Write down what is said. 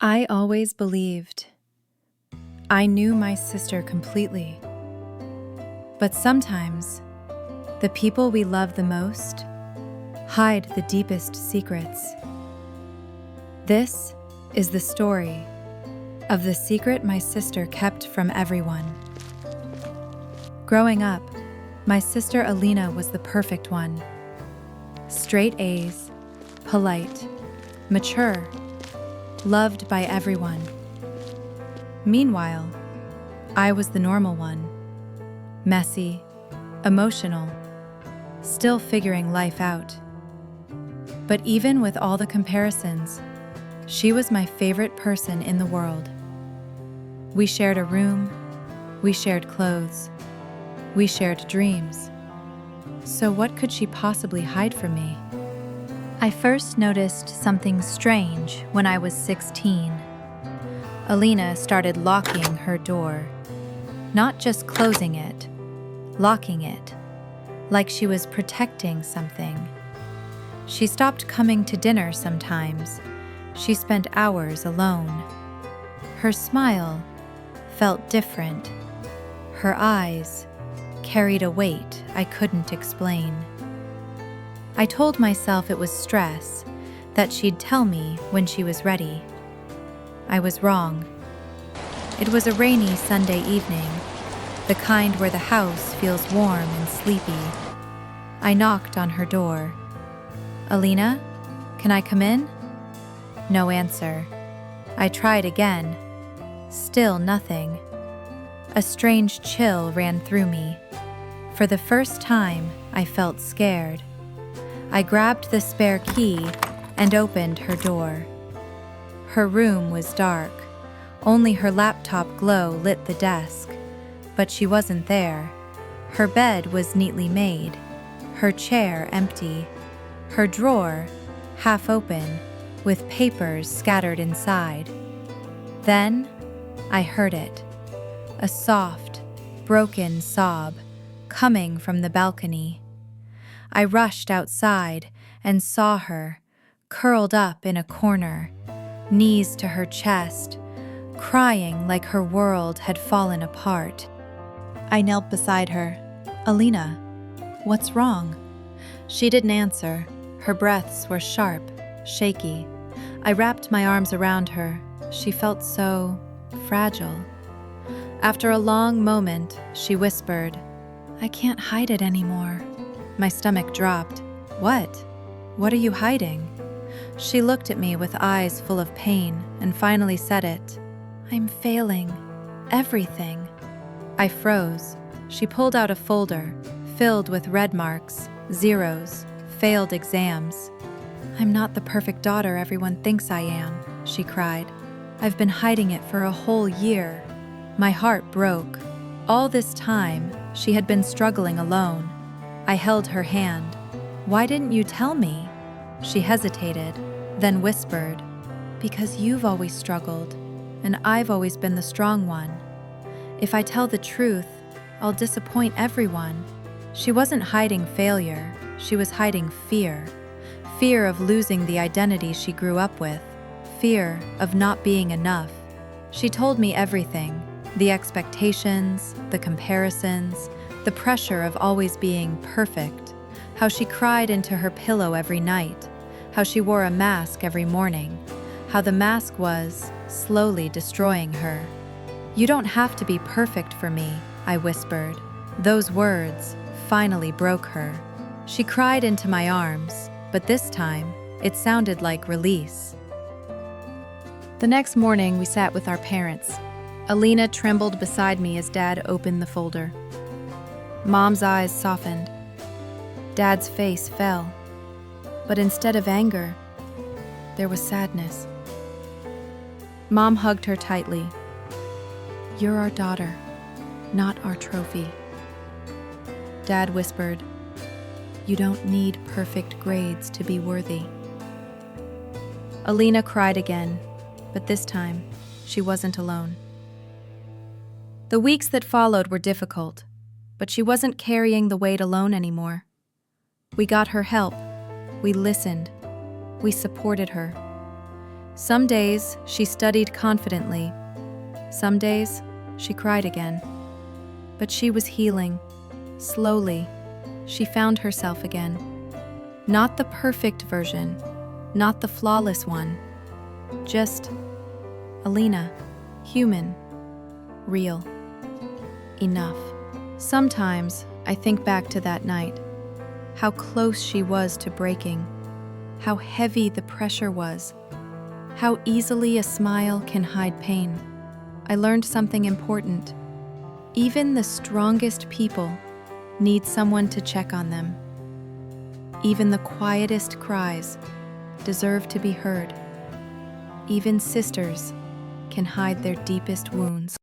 I always believed I knew my sister completely. But sometimes, the people we love the most hide the deepest secrets. This is the story of the secret my sister kept from everyone. Growing up, my sister Alina was the perfect one. Straight A's, polite, mature, loved by everyone. Meanwhile, I was the normal one. Messy, emotional, still figuring life out. But even with all the comparisons, she was my favorite person in the world. We shared a room, we shared clothes, we shared dreams. So what could she possibly hide from me? I first noticed something strange when I was 16. Alina started locking her door. Not just closing it, locking it, like she was protecting something. She stopped coming to dinner sometimes. She spent hours alone. Her smile felt different. Her eyes carried a weight I couldn't explain. I told myself it was stress, that she'd tell me when she was ready. I was wrong. It was a rainy Sunday evening, the kind where the house feels warm and sleepy. I knocked on her door. "Alina, can I come in?" No answer. I tried again. Still nothing. A strange chill ran through me. For the first time, I felt scared. I grabbed the spare key and opened her door. Her room was dark. Only her laptop glow lit the desk. But she wasn't there. Her bed was neatly made. Her chair empty. Her drawer half open, with papers scattered inside. Then I heard it. A soft, broken sob coming from the balcony. I rushed outside and saw her, curled up in a corner, knees to her chest, crying like her world had fallen apart. I knelt beside her. "Alina, what's wrong?" She didn't answer. Her breaths were sharp, shaky. I wrapped my arms around her. She felt so fragile. After a long moment, she whispered, "I can't hide it anymore." My stomach dropped. "What? What are you hiding?" She looked at me with eyes full of pain and finally said it. "I'm failing. Everything." I froze. She pulled out a folder, filled with red marks, zeros, failed exams. "I'm not the perfect daughter everyone thinks I am," she cried. "I've been hiding it for a whole year." My heart broke. All this time, she had been struggling alone. I held her hand. "Why didn't you tell me?" She hesitated, then whispered, "Because you've always struggled, and I've always been the strong one. If I tell the truth, I'll disappoint everyone." She wasn't hiding failure, she was hiding fear. Fear of losing the identity she grew up with. Fear of not being enough. She told me everything. The expectations, the comparisons, the pressure of always being perfect. How she cried into her pillow every night. How she wore a mask every morning. How the mask was slowly destroying her. "You don't have to be perfect for me," I whispered. Those words finally broke her. She cried into my arms, but this time, it sounded like release. The next morning, we sat with our parents. Alina trembled beside me as Dad opened the folder. Mom's eyes softened. Dad's face fell. But instead of anger, there was sadness. Mom hugged her tightly. "You're our daughter, not our trophy." Dad whispered, "You don't need perfect grades to be worthy." Alina cried again, but this time, she wasn't alone. The weeks that followed were difficult, but she wasn't carrying the weight alone anymore. We got her help. We listened. We supported her. Some days she studied confidently. Some days she cried again. But she was healing. Slowly, she found herself again. Not the perfect version, not the flawless one. Just Alina, human, real, enough. Sometimes I think back to that night, how close she was to breaking, how heavy the pressure was, how easily a smile can hide pain. I learned something important. Even the strongest people need someone to check on them. Even the quietest cries deserve to be heard. Even sisters can hide their deepest wounds.